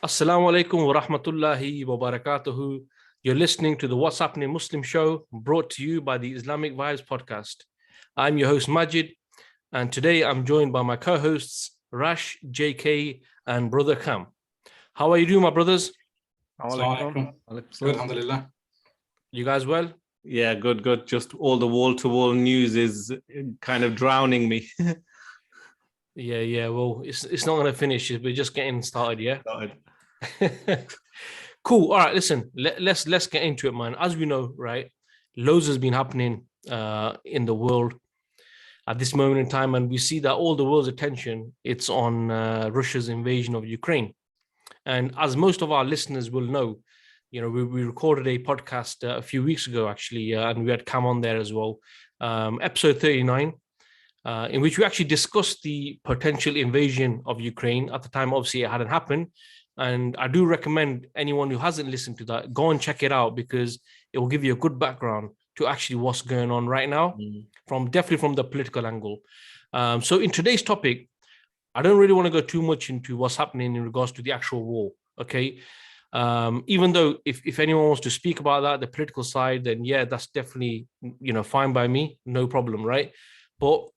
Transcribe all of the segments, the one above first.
Assalamu alaikum wa rahmatullahi wa barakatuhu. You're listening to the What's Happening Muslim show brought to you by the Islamic Vibes podcast. I'm your host Majid, and today I'm joined by my co-hosts Rash, JK, and brother Kam. How are you doing, my brothers? Assalamu alaikum. Good, alhamdulillah. You guys well? Yeah, good. Just all the wall-to-wall news is kind of drowning me. Yeah. Well, it's not going to finish. We're just getting started, yeah? Cool. All right, listen, let's get into it, man. As we know, right, loads has been happening in the world at this moment in time, and we see that all the world's attention, it's on Russia's invasion of Ukraine. And as most of our listeners will know, you know, we recorded a podcast a few weeks ago, actually, and we had Cam on there as well, episode 39, in which we actually discussed the potential invasion of Ukraine. At the time, obviously, it hadn't happened. And I do recommend anyone who hasn't listened to that, go and check it out, because it will give you a good background to actually what's going on right now, definitely from the political angle. So in today's topic, I don't really want to go too much into what's happening in regards to the actual war, okay? Even though if anyone wants to speak about that, the political side, then yeah, that's definitely, you know, fine by me, no problem, right? But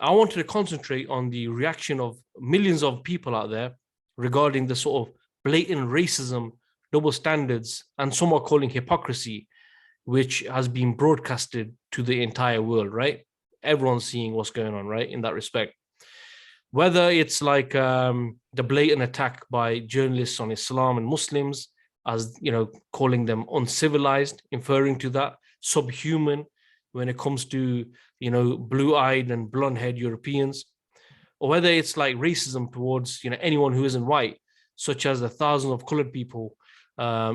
I wanted to concentrate on the reaction of millions of people out there regarding the sort of blatant racism, double standards, and some are calling hypocrisy, which has been broadcasted to the entire world, right? Everyone's seeing what's going on, right, in that respect. Whether it's like the blatant attack by journalists on Islam and Muslims, as, you know, calling them uncivilized, inferring to that, subhuman when it comes to, you know, blue-eyed and blonde-haired Europeans, or whether it's like racism towards, you know, anyone who isn't white, such as the thousands of colored people,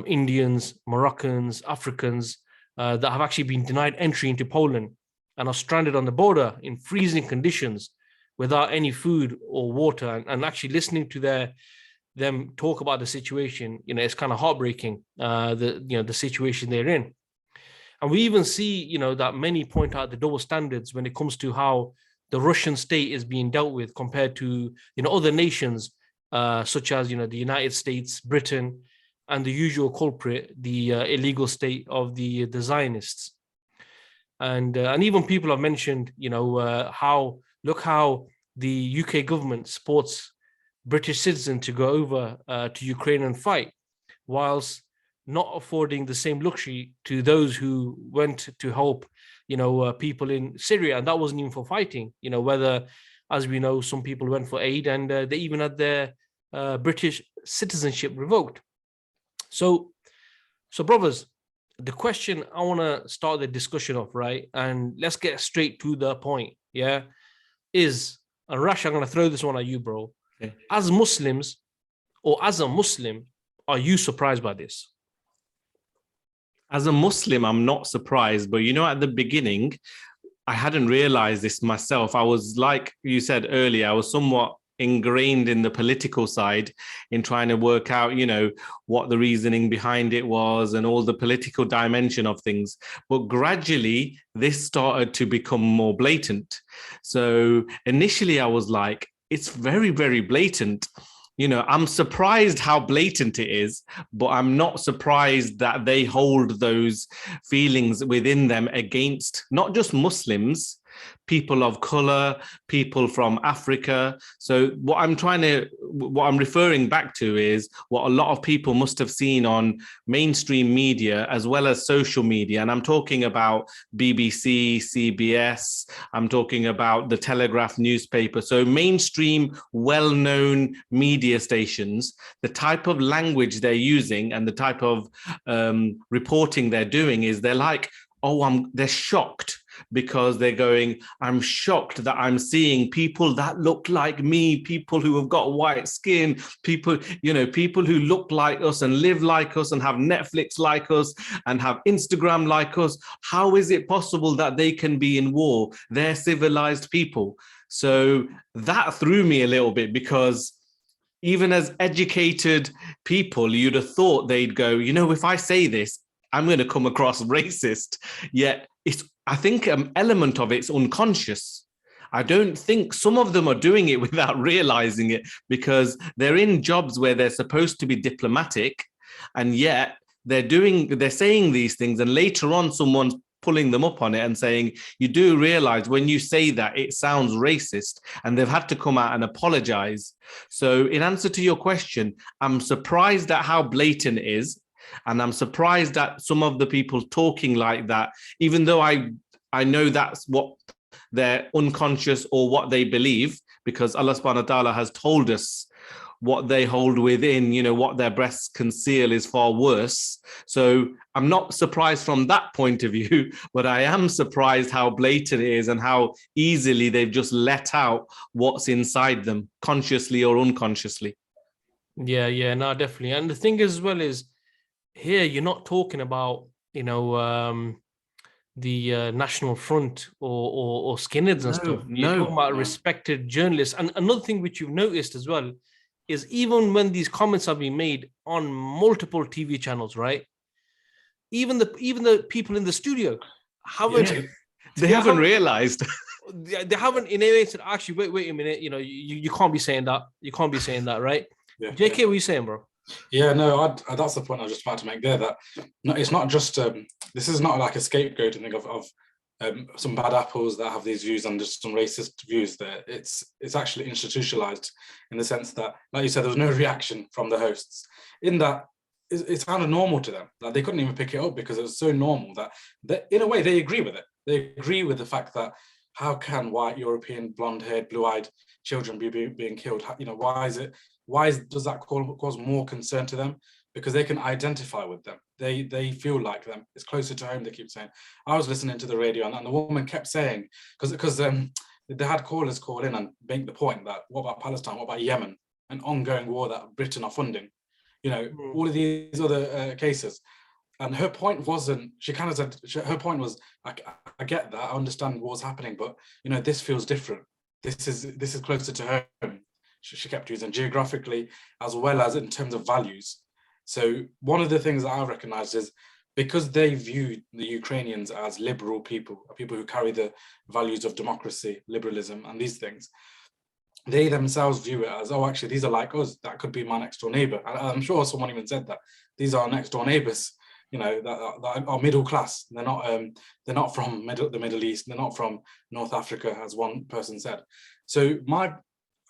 Indians, Moroccans, Africans, that have actually been denied entry into Poland and are stranded on the border in freezing conditions without any food or water, and actually listening to them talk about the situation, you know, it's kind of heartbreaking, the situation they're in. And we even see, you know, that many point out the double standards when it comes to how the Russian state is being dealt with compared to, you know, other nations, such as, you know, the United States, Britain, and the usual culprit, the illegal state of the Zionists. And even people have mentioned, you know, how the UK government supports British citizens to go over to Ukraine and fight, whilst not affording the same luxury to those who went to help, you know, people in Syria, and that wasn't even for fighting. You know, whether, as we know, some people went for aid, and they even had their British citizenship revoked. So, brothers, the question I want to start the discussion off, right, and let's get straight to the point, yeah, is, and Rash, I'm going to throw this one at you, bro. Okay. As Muslims, or as a Muslim, are you surprised by this? As a Muslim, I'm not surprised, but you know, at the beginning, I hadn't realized this myself. I was, like you said earlier, I was somewhat ingrained in the political side in trying to work out, you know, what the reasoning behind it was and all the political dimension of things. But gradually, this started to become more blatant. So initially, I was like, it's very, very blatant. You know, I'm surprised how blatant it is, but I'm not surprised that they hold those feelings within them against not just Muslims, people of color, people from Africa. So what I'm referring back to is what a lot of people must have seen on mainstream media as well as social media. And I'm talking about BBC, CBS, I'm talking about the Telegraph newspaper. So mainstream, well-known media stations, the type of language they're using and the type of reporting they're doing is they're like, they're shocked, because they're going, I'm shocked that I'm seeing people that look like me, people who have got white skin, people who look like us and live like us and have Netflix like us and have Instagram like us. How is it possible that they can be in war? They're civilized people. So that threw me a little bit, because even as educated people, you'd have thought they'd go, you know, if I say this, I'm going to come across racist. Yet I think an element of it's unconscious. I don't think some of them are doing it without realizing it, because they're in jobs where they're supposed to be diplomatic, and yet they're saying these things, and later on someone's pulling them up on it and saying, you do realize when you say that it sounds racist, and they've had to come out and apologize. So in answer to your question, I'm surprised at how blatant it is, and I'm surprised at some of the people talking like that, even though I know that's what they're unconscious or what they believe, because Allah subhanahu wa ta'ala has told us what they hold within, what their breasts conceal is far worse. So I'm not surprised from that point of view, but I am surprised how blatant it is and how easily they've just let out what's inside them, consciously or unconsciously. Yeah, no, definitely. And the thing as well is, here you're not talking about, the National Front or skinheads and stuff. You're talking about respected journalists. And another thing which you've noticed as well is, even when these comments are being made on multiple TV channels, right? Even the people in the studio haven't haven't realized. They haven't in any way said, actually, wait a minute, you can't be saying that. You can't be saying that, right? Yeah. JK, what are you saying, bro? Yeah, no, that's the point I was just about to make there, that it's not just, this is not like a scapegoat and thing of some bad apples that have these views and just some racist views there. It's actually institutionalized in the sense that, like you said, there was no reaction from the hosts. In that, it sounded normal to them. Like they couldn't even pick it up because it was so normal that in a way they agree with it. They agree with the fact that how can white, European, blonde-haired, blue-eyed children be being killed? Does that cause more concern to them? Because they can identify with them. They feel like them. It's closer to home, they keep saying. I was listening to the radio and the woman kept saying, because they had callers call in and make the point that, what about Palestine? What about Yemen? An ongoing war that Britain are funding. All of these other cases. And her point wasn't, she kind of said, her point was, I get that, I understand what's happening, but this feels different. This is closer to home. She kept using geographically as well as in terms of values. So one of the things that I recognized is, because they view the Ukrainians as liberal people who carry the values of democracy, liberalism, and these things, they themselves view it as, oh, actually, these are like us. That could be my next door neighbor. And I'm sure someone even said that. These are next door neighbors, that are middle class. They're not from the Middle East. They're not from North Africa, as one person said. So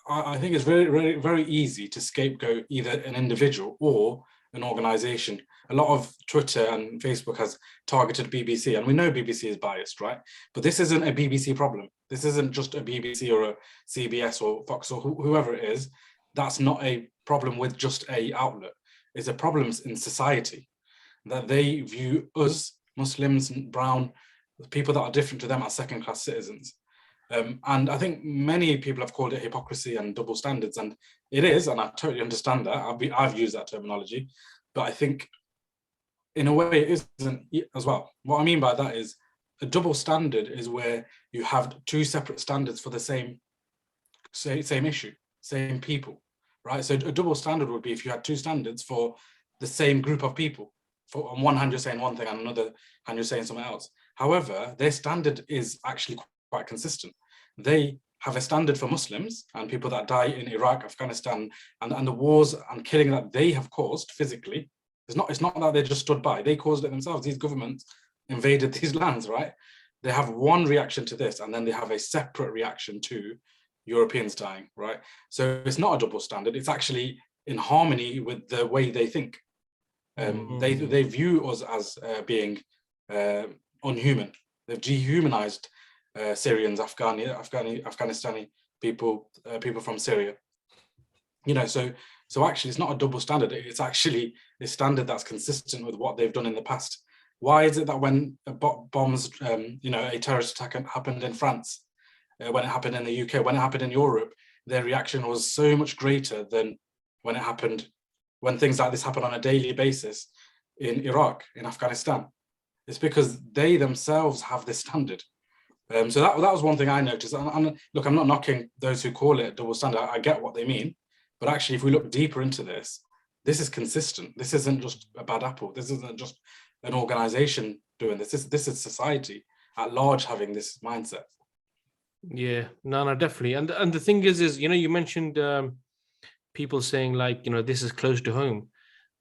I think it's very, very, very easy to scapegoat either an individual or an organization. A lot of Twitter and Facebook has targeted BBC, and we know BBC is biased, right? But this isn't a BBC problem. This isn't just a BBC or a CBS or Fox or whoever it is. That's not a problem with just a outlet. It's a problem in society, that they view us, Muslims, brown, people that are different to them, as second-class citizens. And I think many people have called it hypocrisy and double standards, and it is, and I totally understand that. I've used that terminology, but I think in a way it isn't as well. What I mean by that is, a double standard is where you have two separate standards for the same issue, same people, right? So a double standard would be if you had two standards for the same group of people. On one hand, you're saying one thing, and on another hand, you're saying something else. However, their standard is actually quite consistent. They have a standard for Muslims and people that die in Iraq, Afghanistan, and the wars and killing that they have caused physically. It's not that they just stood by. They caused it themselves. These governments invaded these lands, right? They have one reaction to this, and then they have a separate reaction to Europeans dying, right? So it's not a double standard. It's actually in harmony with the way they think. They view us as being unhuman. They've dehumanized Syrians, Afghanistani people, people from Syria. So actually, it's not a double standard. It's actually a standard that's consistent with what they've done in the past. Why is it that when bombs, a terrorist attack happened in France, when it happened in the UK, when it happened in Europe, their reaction was so much greater than when things like this happen on a daily basis in Iraq, in Afghanistan? It's because they themselves have this standard. So that was one thing I noticed. And look, I'm not knocking those who call it double standard. I get what they mean. But actually, if we look deeper into this is consistent. This isn't just a bad apple. This isn't just an organization doing this. This is society at large having this mindset. Yeah, no, definitely. And the thing is, you mentioned people saying like, this is close to home.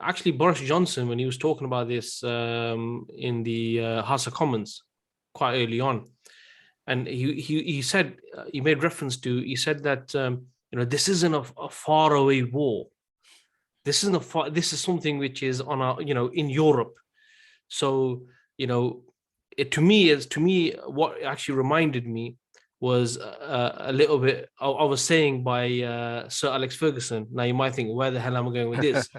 Actually, Boris Johnson, when he was talking about this in the House of Commons quite early on, and he said he made reference to he said that this isn't a faraway war. This isn't a far, this is something which is on a in Europe. So to me what actually reminded me was a little bit I was saying by Sir Alex Ferguson. Now you might think, where the hell am I going with this?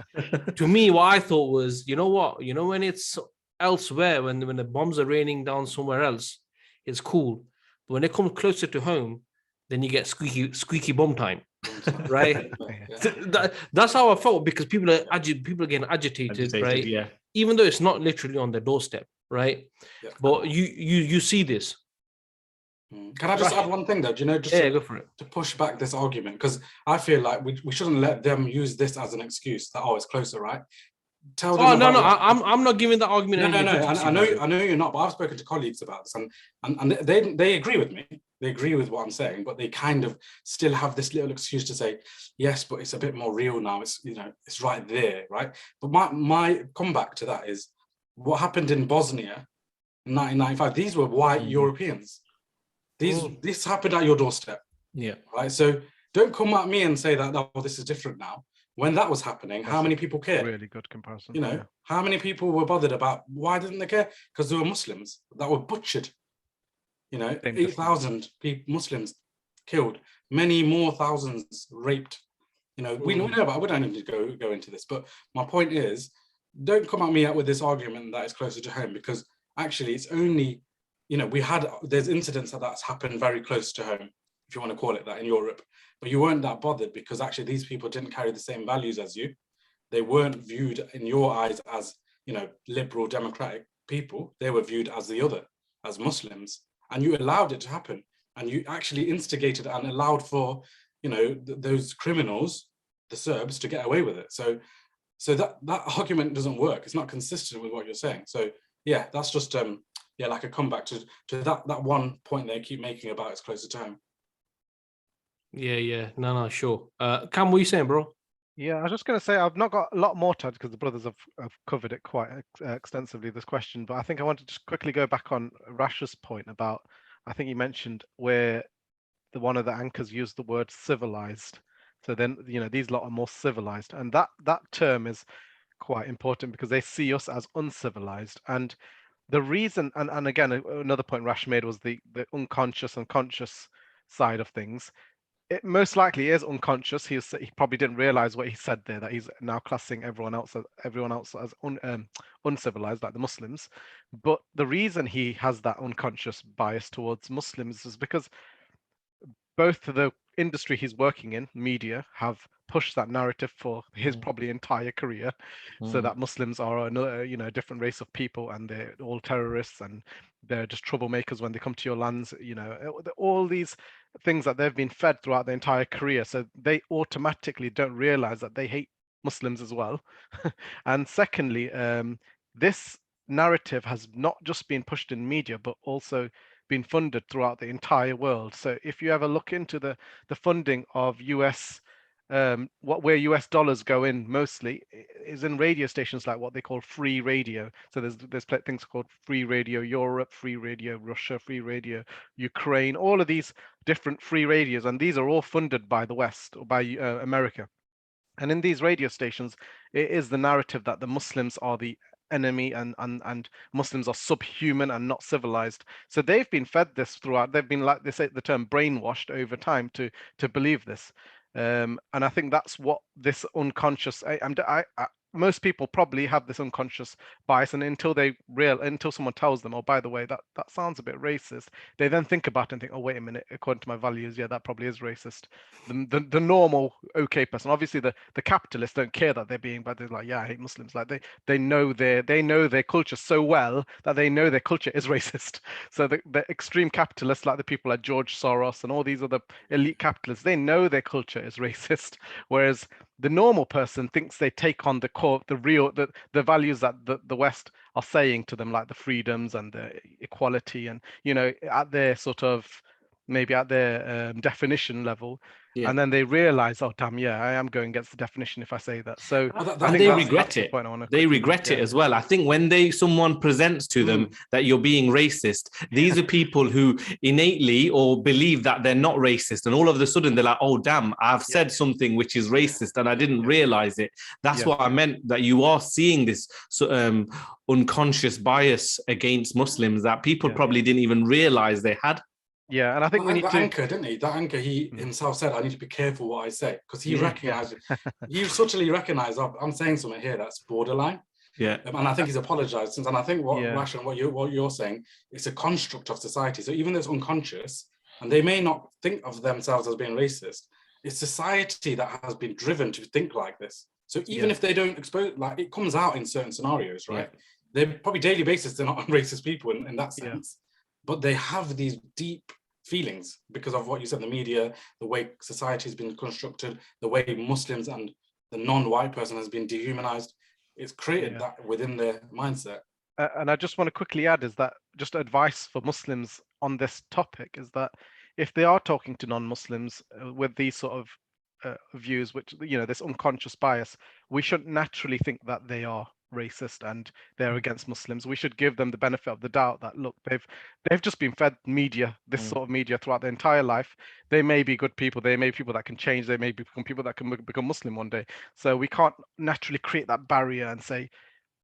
To me, what I thought was, you know what, when it's elsewhere, when the bombs are raining down somewhere else, it's cool. But when it comes closer to home, then you get squeaky bomb time, right? That's how I felt, because people are getting agitated, right? Yeah. Even though it's not literally on their doorstep, right? Yeah. But you see this. Can I just add one thing though? Do you know, just Go for it. to push back this argument, because I feel like we shouldn't let them use this as an excuse that, oh, it's closer, right? Tell them. Oh no, I'm not giving that argument any legitimacy. I know you're not, but I've spoken to colleagues about this, and they agree with me. They agree with what I'm saying, but they kind of still have this little excuse to say, yes, but it's a bit more real now. It's it's right there, right? But my comeback to that is what happened in Bosnia in 1995. These were white Europeans. This happened at your doorstep. Yeah. Right. So don't come at me and say that, oh, this is different now. When that was happening, how many people cared? Really good comparison. How many people were bothered about? Why didn't they care? Because there were Muslims that were butchered. 8,000 Muslims killed, many more thousands raped. We know about. We don't need to go into this. But my point is, don't come at me out with this argument that it's closer to home, because actually it's only, there's incidents that's happened very close to home, if you want to call it that, in Europe. But you weren't that bothered because actually these people didn't carry the same values as you. They weren't viewed in your eyes as, liberal democratic people. They were viewed as the other, as Muslims. And you allowed it to happen. And you actually instigated and allowed for, those criminals, the Serbs, to get away with it. So that argument doesn't work. It's not consistent with what you're saying. So yeah, that's just like a comeback to that one point they keep making about it's closer to home. Yeah. No, sure. Cam, what are you saying, bro? Yeah, I was just going to say, I've not got a lot more to add because the brothers have covered it quite extensively, this question. But I think I want to just quickly go back on Rash's point about, I think you mentioned where one of the anchors used the word civilized. So then, these lot are more civilized. And that term is quite important because they see us as uncivilized. And the reason, and again, another point Rash made was the unconscious and conscious side of things. It most likely is unconscious. He probably didn't realize what he said there, that he's now classing everyone else as uncivilized, like the Muslims. But the reason he has that unconscious bias towards Muslims is because both the industry he's working in, media, have pushed that narrative for his probably entire career, so that Muslims are another, different race of people, and they're all terrorists and they're just troublemakers when they come to your lands. All these things that they've been fed throughout their entire career, so they automatically don't realize that they hate Muslims as well. And secondly, this narrative has not just been pushed in media, but also been funded throughout the entire world. So if you ever look into the funding of US, where US dollars go in mostly is in radio stations like what they call free radio. So there's things called Free Radio Europe, Free Radio Russia, Free Radio Ukraine, all of these different free radios, and these are all funded by the West or by America. And in these radio stations, it is the narrative that the Muslims are the enemy and Muslims are subhuman and not civilized. So they've been fed this throughout. They've been, like they say the term, brainwashed over time to believe this. And I think that's what this unconscious. Most people probably have this unconscious bias, and until someone tells them, oh, by the way, that sounds a bit racist, they then think about it and think, oh, wait a minute, according to my values, yeah, that probably is racist. The normal okay person, obviously the capitalists don't care that they're being, but they're like, yeah, I hate Muslims. Like they know their culture so well that they know their culture is racist. So the extreme capitalists, like the people like George Soros and all these other elite capitalists, they know their culture is racist, whereas the normal person thinks they take on the values that the West are saying to them, like the freedoms and the equality, and at their sort of maybe at their definition level, Yeah. and then they realize, oh damn, yeah, I am going against the definition if I say that. So Well, I And think they that's regret the it. point I want to They quickly regret make, it as well. I think when someone presents to them that you're being racist, these are people who innately or believe that they're not racist, and all of a sudden they're like, oh damn, I've said something which is racist and I didn't realize it. That's what I meant, that you are seeing this unconscious bias against Muslims that people probably didn't even realize they had. Yeah, and I think we need that to anchor, didn't he? That anchor, he himself said, I need to be careful what I say, because he recognized, he subtly recognized, oh, I'm saying something here that's borderline. Yeah. And I think he's apologized since. And I think what Yeah. Rash and what you're saying, it's a construct of society. So even though it's unconscious, and they may not think of themselves as being racist, it's society that has been driven to think like this. So even if they don't expose, like, it comes out in certain scenarios, right? They're probably daily basis, they're not racist people in that sense, but they have these deep feelings because of what you said, the media, the way society has been constructed, the way Muslims and the non-white person has been dehumanized. It's created that within their mindset. And I just want to quickly add is that just advice for Muslims on this topic is that if they are talking to non-Muslims with these sort of views, which, you know, this unconscious bias, we shouldn't naturally think that they are racist and they're against Muslims. We should give them the benefit of the doubt that, look, they've just been fed media, this sort of media throughout their entire life. They may be good people, they may be people that can change, they may become people that can become Muslim one day. So we can't naturally create that barrier and say,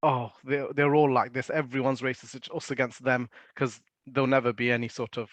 oh, they're all like this, everyone's racist, it's us against them, because there'll never be any sort of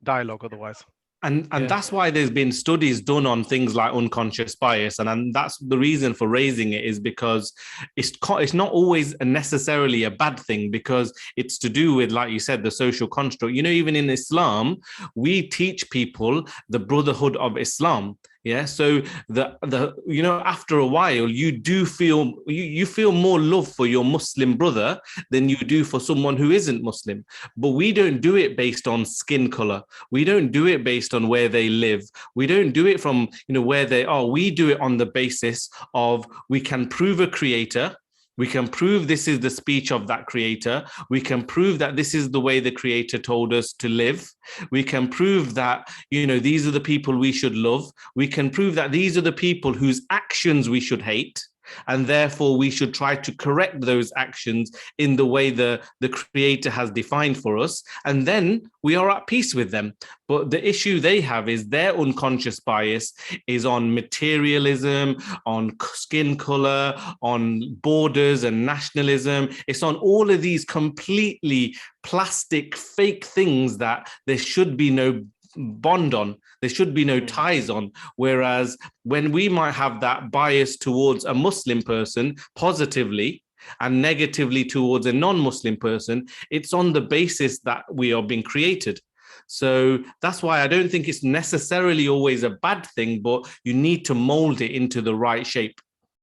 dialogue otherwise. And that's why there's been studies done on things like unconscious bias, and that's the reason for raising it, is because it's not always necessarily a bad thing, because it's to do with, like you said, the social construct. You know, even in Islam, we teach people the brotherhood of Islam. Yeah, so the you know, after a while, you do feel you feel more love for your Muslim brother than you do for someone who isn't Muslim. But we don't do it based on skin color. We don't do it based on where they live. We don't do it from, you know, where they are. We do it on the basis of, we can prove a creator. We can prove this is the speech of that creator. We can prove that this is the way the creator told us to live. We can prove that, you know, these are the people we should love. We can prove that these are the people whose actions we should hate. And therefore, we should try to correct those actions in the way the creator has defined for us. And then we are at peace with them. But the issue they have is their unconscious bias is on materialism, on skin color, on borders and nationalism. It's on all of these completely plastic, fake things that there should be no bond on, there should be no ties on. Whereas when we might have that bias towards a Muslim person positively and negatively towards a non-Muslim person, it's on the basis that we are being created. So that's why I don't think it's necessarily always a bad thing, but you need to mold it into the right shape.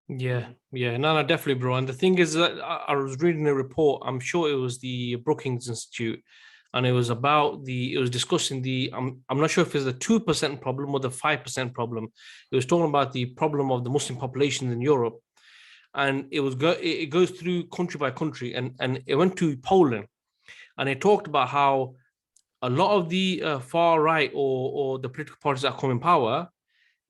No, definitely, bro. And the thing is that I was reading a report, I'm sure it was the Brookings Institute, and it was discussing I'm not sure if it's the 2% problem or the 5% problem. It was talking about the problem of the Muslim population in Europe. And it goes through country by country, and it went to Poland. And it talked about how a lot of the far right or the political parties that come in power,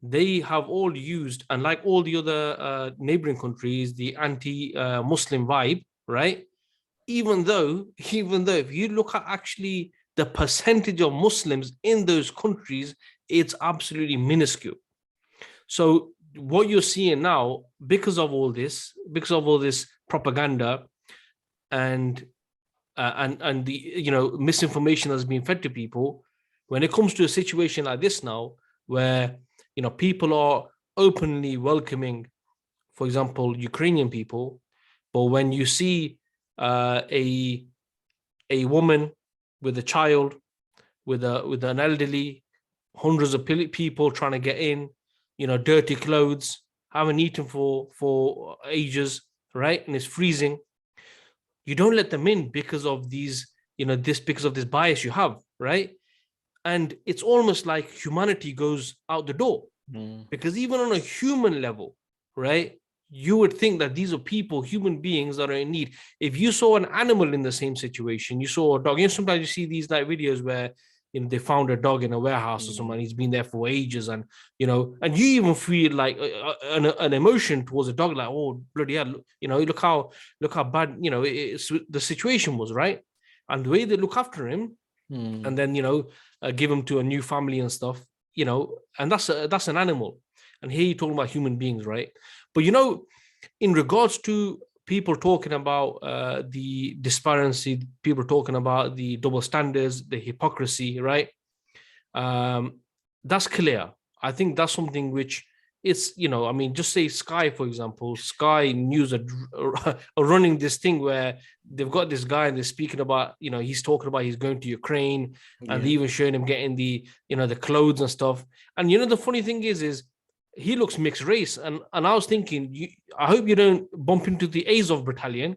they have all used, and like all the other neighboring countries, the anti-Muslim vibe, right? Even though if you look at actually the percentage of Muslims in those countries, it's absolutely minuscule. So what you're seeing now, because of all this propaganda and the, you know, misinformation that's being fed to people, when it comes to a situation like this now, where, you know, people are openly welcoming, for example, Ukrainian people, but when you see a woman with a child, with an elderly, hundreds of people trying to get in, you know, dirty clothes, haven't eaten for ages, right? And it's freezing. You don't let them in because of these, you know, because of this bias you have, right? And it's almost like humanity goes out the door, because even on a human level, right, you would think that these are people, human beings that are in need. If you saw an animal in the same situation, you saw a dog, you know, sometimes you see these like videos where, they found a dog in a warehouse or something, and he's been there for ages, and and you even feel like an emotion towards a dog, like, oh bloody hell, look how bad the situation was, right? And the way they look after him, and then give him to a new family and stuff, and that's an animal. And here you're talking about human beings, right? But in regards to people talking about the disparity, people talking about the double standards, the hypocrisy, right? That's clear. I think that's something which it's, just say Sky, for example. Sky News are running this thing where they've got this guy and they're speaking about, he's talking about he's going to Ukraine, and they even showing him getting the, the clothes and stuff. And the funny thing is he looks mixed race. And I was thinking, I hope you don't bump into the Azov battalion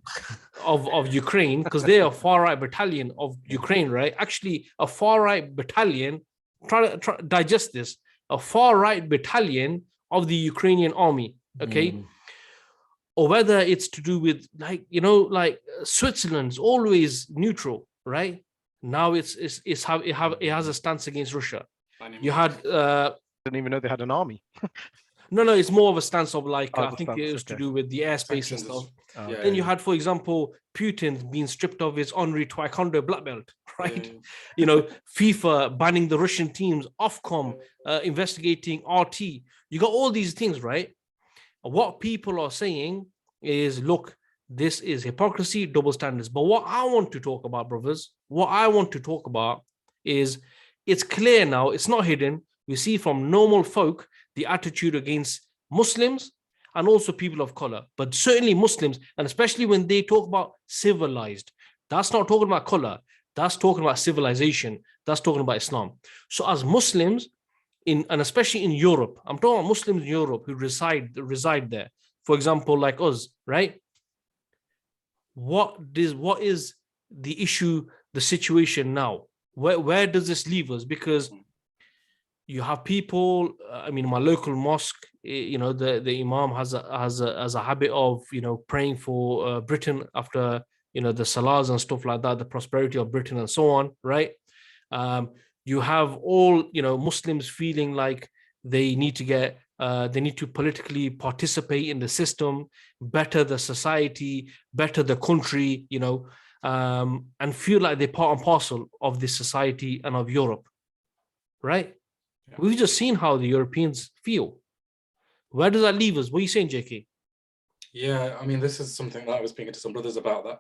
of Ukraine, because they're a far-right battalion of Ukraine, right? Actually, a far-right battalion, try to digest this, a far-right battalion of the Ukrainian army, okay? Or whether it's to do with like Switzerland's always neutral, right? Now it has a stance against Russia. You had didn't even know they had an army. No, it's more of a stance of like, I think it was to do with the airspace and stuff. Then you had, for example, Putin being stripped of his honorary Taekwondo black belt, right? FIFA banning the Russian teams, Ofcom investigating RT. You got all these things, right? What people are saying is, look, this is hypocrisy, double standards. But what I want to talk about, brothers, is it's clear now, it's not hidden. We see from normal folk the attitude against Muslims and also people of color, but certainly Muslims, and especially when they talk about civilized, that's not talking about color, that's talking about civilization, that's talking about Islam. So as Muslims, and especially in Europe, I'm talking about Muslims in Europe who reside there, for example, like us, right? What is the issue, the situation now? Where does this leave us? Because you have people, my local mosque, the imam has a habit of, praying for Britain after, the salahs and stuff like that, the prosperity of Britain and so on, right? You have all, Muslims feeling like they need to politically participate in the system, better the society, better the country, and feel like they're part and parcel of this society and of Europe, right? Yeah. We've just seen how the Europeans feel. Where does that leave us? What are you saying, JK? Yeah, this is something that I was speaking to some brothers about, that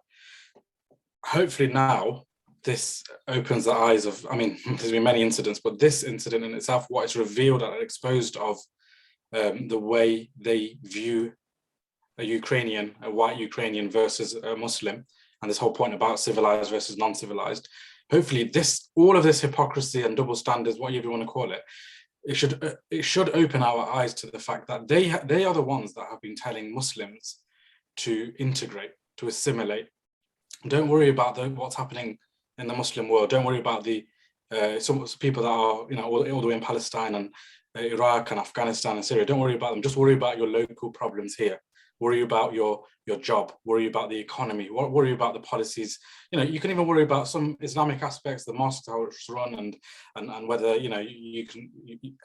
hopefully now this opens the eyes of, there's been many incidents, but this incident in itself, what it's revealed and exposed of the way they view a white Ukrainian versus a Muslim, and this whole point about civilized versus non-civilized. Hopefully all of this hypocrisy and double standards, whatever you want to call it, it should open our eyes to the fact that they are the ones that have been telling Muslims to integrate, to assimilate. Don't worry about what's happening in the Muslim world. Don't worry about some people that are all the way in Palestine and Iraq and Afghanistan and Syria. Don't worry about them. Just worry about your local problems here. Worry about your job, worry about the economy, worry about the policies. You can even worry about some Islamic aspects, the mosque, how it's run, and whether you can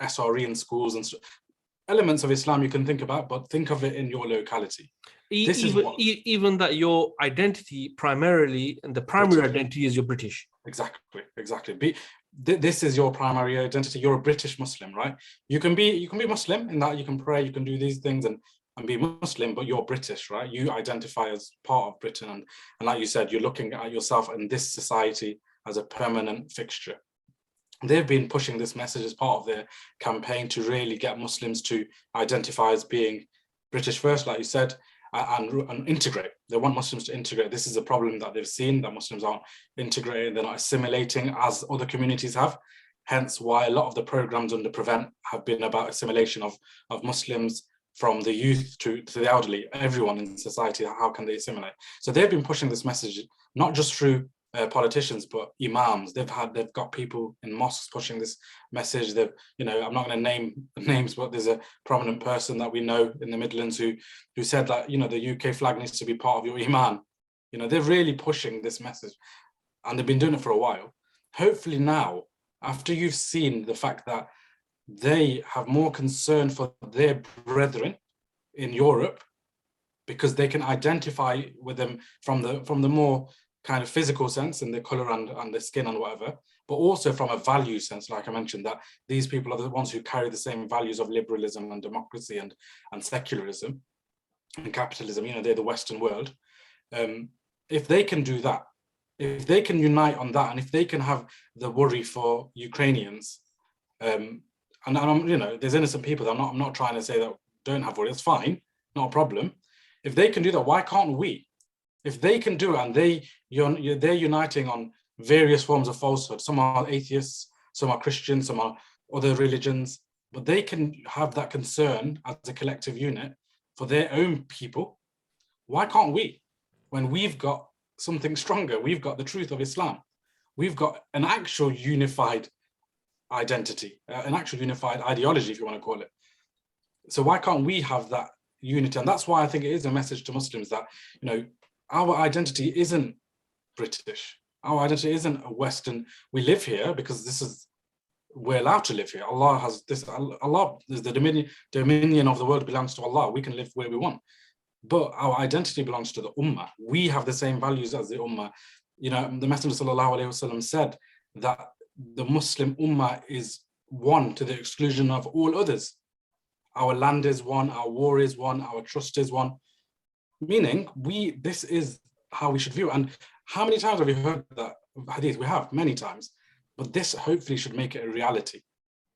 SRE in schools and elements of Islam you can think about, but think of it in your locality. Even that your identity primarily, and the primary British identity is you're British. Exactly. This is your primary identity. You're a British Muslim, right? You can be Muslim in that you can pray, you can do these things and be Muslim, but you're British, right? You identify as part of Britain, and like you said, you're looking at yourself in this society as a permanent fixture. They've been pushing this message as part of their campaign to really get Muslims to identify as being British first, like you said, and integrate. They want Muslims to integrate. This is a problem that they've seen, that Muslims aren't integrating, they're not assimilating as other communities have. Hence why a lot of the programs under Prevent have been about assimilation of Muslims, from the youth to the elderly, everyone in society. How can they assimilate? So they've been pushing this message, not just through politicians, but imams. They've got people in mosques pushing this message. I'm not going to name names, but there's a prominent person that we know in the Midlands who said that, the UK flag needs to be part of your iman. They're really pushing this message, and they've been doing it for a while. Hopefully now, after you've seen the fact that they have more concern for their brethren in Europe because they can identify with them from the more kind of physical sense in the color and the skin and whatever, but also from a value sense, like I mentioned, that these people are the ones who carry the same values of liberalism and democracy and secularism and capitalism. You know, they're the Western world. If they can do that, if they can unite on that, and if they can have the worry for Ukrainians, and I'm, you know, there's innocent people. I'm not trying to say that don't have worry. It's fine, not a problem. If they can do that, why can't we? If they can do it, and they're uniting on various forms of falsehood. Some are atheists, some are Christians, some are other religions, but they can have that concern as a collective unit for their own people. Why can't we? When we've got something stronger, we've got the truth of Islam. We've got an actual unified identity, an actual unified ideology, if you want to call it. So why can't we have that unity? And that's why I think it is a message to Muslims that, you know, our identity isn't British. Our identity isn't a Western. We live here because we're allowed to live here. Allah has this. Allah is the dominion of the world belongs to Allah. We can live where we want. But our identity belongs to the Ummah. We have the same values as the Ummah. You know, the Messenger ﷺ said that the Muslim Ummah is one to the exclusion of all others. Our land is one, our war is one, our trust is one. Meaning, this is how we should view it. And how many times have you heard that hadith? We have, many times. But this hopefully should make it a reality,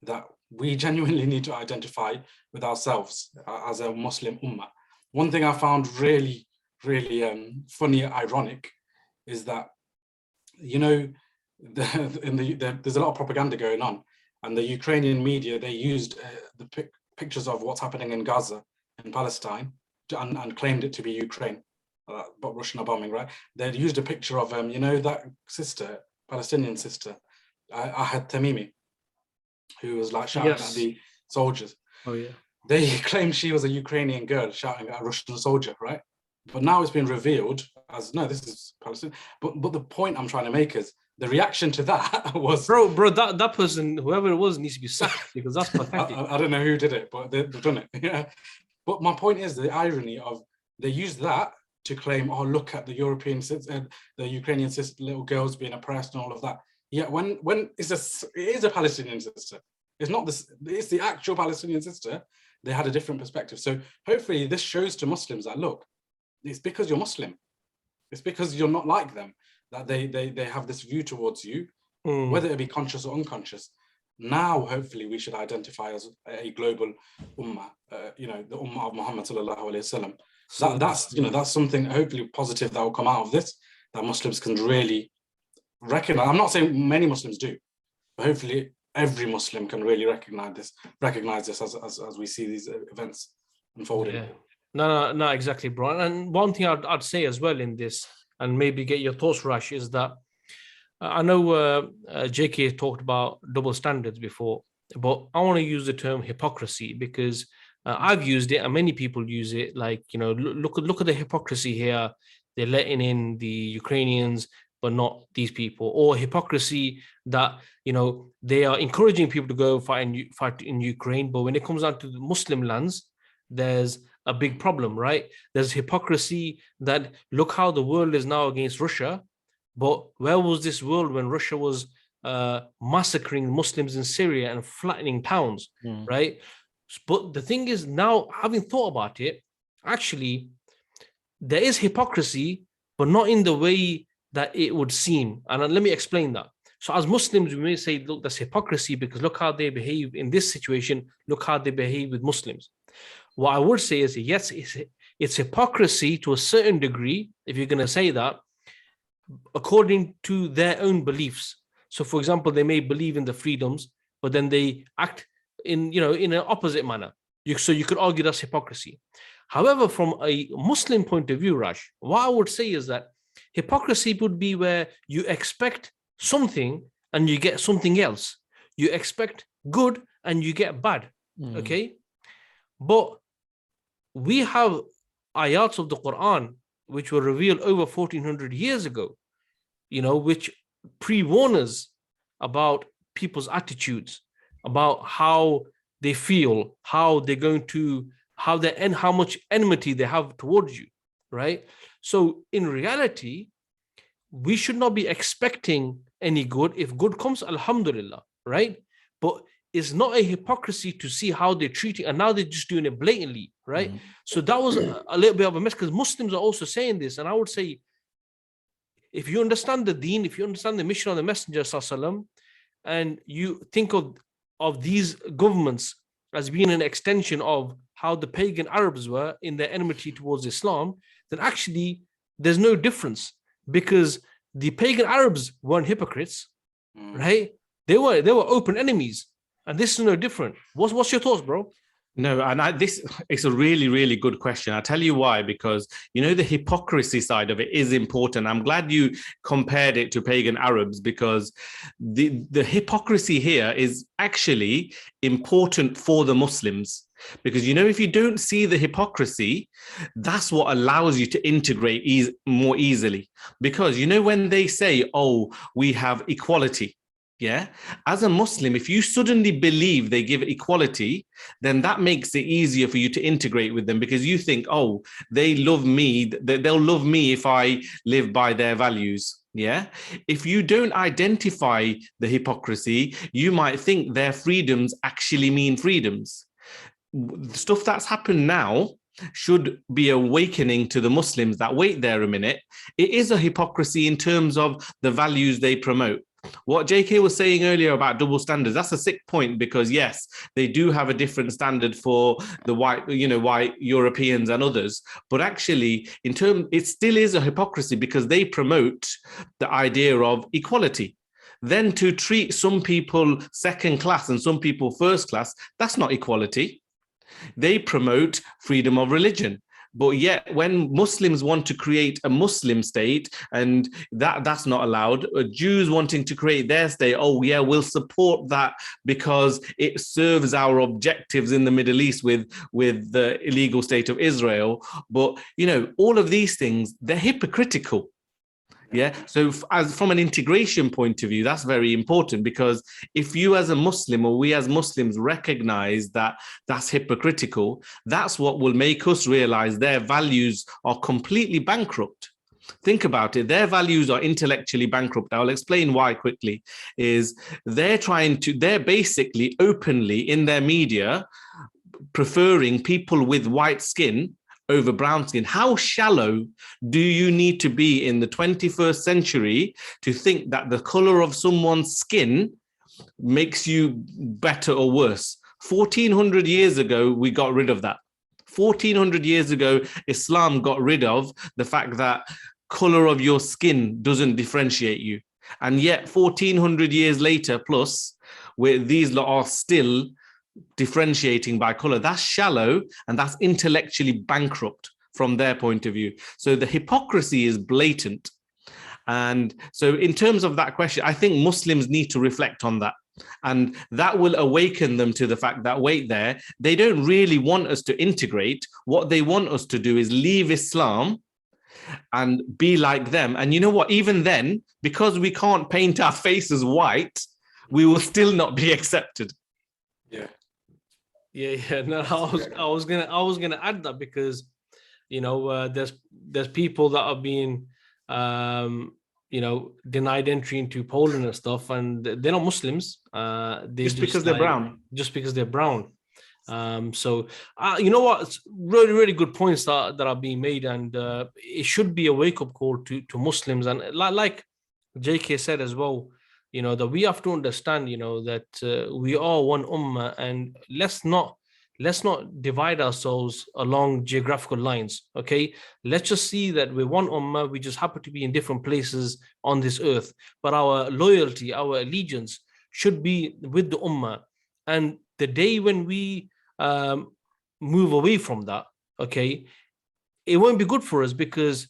that we genuinely need to identify with ourselves as a Muslim Ummah. One thing I found really, really funny, ironic, is that, you know, there's a lot of propaganda going on, and the Ukrainian media, they used the pictures of what's happening in Gaza, in Palestine, and claimed it to be Ukraine, but Russian are bombing, right? They used a picture of, you know, that sister, Palestinian sister, Ahad Tamimi, who was like shouting at the soldiers. Oh yeah. They claimed she was a Ukrainian girl shouting at a Russian soldier, right? But now it's been revealed as, no, this is Palestinian. But the point I'm trying to make is, the reaction to that was... Bro, that person, whoever it was, needs to be sacked, because that's pathetic. I don't know who did it, but they've done it. Yeah. But my point is the irony of, they used that to claim, oh, look at the the Ukrainian little girls being oppressed and all of that. Yeah, when it is a Palestinian sister. It's not this, it's the actual Palestinian sister. They had a different perspective. So hopefully this shows to Muslims that, look, it's because you're Muslim. It's because you're not like them that they have this view towards you, whether it be conscious or unconscious. Now, hopefully, we should identify as a global ummah, you know, the ummah of Muhammad sallallahu alaihi wasallam. So that's something hopefully positive that will come out of this, that Muslims can really recognize. I'm not saying many Muslims do, but hopefully every Muslim can really recognize this as we see these events unfolding. Yeah. No, exactly, bro. And one thing I'd say as well in this, and maybe get your thoughts, Rash, is that I know JK talked about double standards before, but I want to use the term hypocrisy, because I've used it and many people use it. Like, you know, look at the hypocrisy here. They're letting in the Ukrainians, but not these people. Or hypocrisy that, you know, they are encouraging people to go fight in Ukraine, but when it comes down to the Muslim lands, there's a big problem, right? There's hypocrisy that, look how the world is now against Russia, but where was this world when Russia was massacring Muslims in Syria and flattening towns, right? But the thing is, now, having thought about it, actually, there is hypocrisy, but not in the way that it would seem. And let me explain that. So as Muslims, we may say, look, that's hypocrisy because look how they behave in this situation. Look how they behave with Muslims. What I would say is, yes, it's hypocrisy to a certain degree, if you're going to say that, according to their own beliefs. So, for example, they may believe in the freedoms, but then they act in an opposite manner. So you could argue that's hypocrisy. However, from a Muslim point of view, Raj, what I would say is that hypocrisy would be where you expect something and you get something else. You expect good and you get bad. Okay? But we have ayats of the Quran which were revealed over 1400 years ago, you know, which pre-warn us about people's attitudes, about how they feel, how they're going to, how they and how much enmity they have towards you, right? So in reality, we should not be expecting any good. If good comes, alhamdulillah, right? But it's not a hypocrisy to see how they're treating, and now they're just doing it blatantly, right? So that was a little bit of a mess, because Muslims are also saying this. And I would say, if you understand the deen, if you understand the mission of the Messenger sallallahu, and you think of these governments as being an extension of how the pagan Arabs were in their enmity towards Islam, then actually there's no difference, because the pagan Arabs weren't hypocrites, right? They were open enemies, and this is no different. What's your thoughts, bro? No, and this it's a really, really good question. I'll tell you why, because, you know, the hypocrisy side of it is important. I'm glad you compared it to pagan Arabs, because the hypocrisy here is actually important for the Muslims. Because, you know, if you don't see the hypocrisy, that's what allows you to integrate more easily. Because, you know, when they say, oh, we have equality, yeah, as a Muslim, if you suddenly believe they give equality, then that makes it easier for you to integrate with them, because you think, oh, they love me, they'll love me if I live by their values. Yeah. If you don't identify the hypocrisy, you might think their freedoms actually mean freedoms. The stuff that's happened now should be awakening to the Muslims that, wait there a minute, it is a hypocrisy in terms of the values they promote. What JK was saying earlier about double standards, that's a sick point, because yes, they do have a different standard for the white Europeans and others, but actually it still is a hypocrisy, because they promote the idea of equality. Then to treat some people second class and some people first class, that's not equality. They promote freedom of religion. But yet, when Muslims want to create a Muslim state, and that's not allowed, Jews wanting to create their state, oh yeah, we'll support that because it serves our objectives in the Middle East with the illegal state of Israel. But, you know, all of these things, they're hypocritical. Yeah. So from an integration point of view, that's very important, because if you as a Muslim, or we as Muslims, recognize that that's hypocritical, that's what will make us realize their values are completely bankrupt. Think about it. Their values are intellectually bankrupt. I'll explain why quickly. They're basically openly in their media preferring people with white skin over brown skin. How shallow do you need to be in the 21st century to think that the color of someone's skin makes you better or worse? 1400 years ago, we got rid of that. 1400 years ago, Islam got rid of the fact that color of your skin doesn't differentiate you. And yet 1400 years later plus, where these lot are still differentiating by color, that's shallow and that's intellectually bankrupt from their point of view. So the hypocrisy is blatant. And so in terms of that question, I think Muslims need to reflect on that. And that will awaken them to the fact that, wait there, they don't really want us to integrate. What they want us to do is leave Islam and be like them. And you know what? Even then, because we can't paint our faces white, we will still not be accepted. Yeah. Yeah. No, I was gonna add that, because, you know, there's people that are being you know, denied entry into Poland and stuff, and they're not Muslims. Just because they're brown. Just because they're brown. So you know what? It's really, really good points that are being made, and it should be a wake-up call to Muslims. And like JK said as well, you know, that we have to understand, you know, that we are one ummah, and let's not divide ourselves along geographical lines. Okay, let's just see that we're one ummah. We just happen to be in different places on this earth, but our loyalty, our allegiance should be with the ummah. And the day when we move away from that, okay, it won't be good for us, because